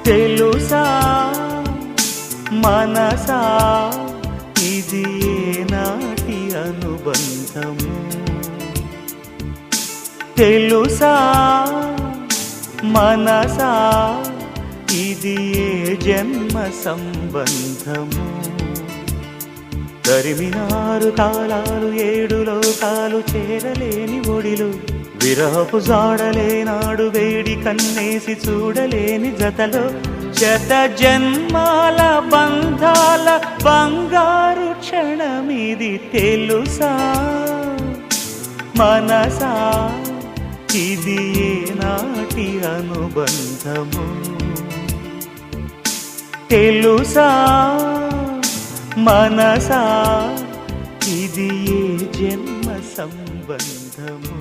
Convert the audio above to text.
తెలుసా మనసా ఇది ఏనాటి అనుబంధము? తెలుసా మనసా ఇది ఏ జన్మ సంబంధము? తరిమినారు కాలాలు ఏడు లోకాలు చేరలేని ఒడిలు, విరహపు జాడలేనాడు వేడి కన్నేసి చూడలేని జతలో, శత జన్మాల బంధాల బంగారు క్షణమిది. తెలుసా మనసా ఇది ఏనాటి అనుబంధము? తెలుసా మనసా ఇది ఏ జన్మ సంబంధము?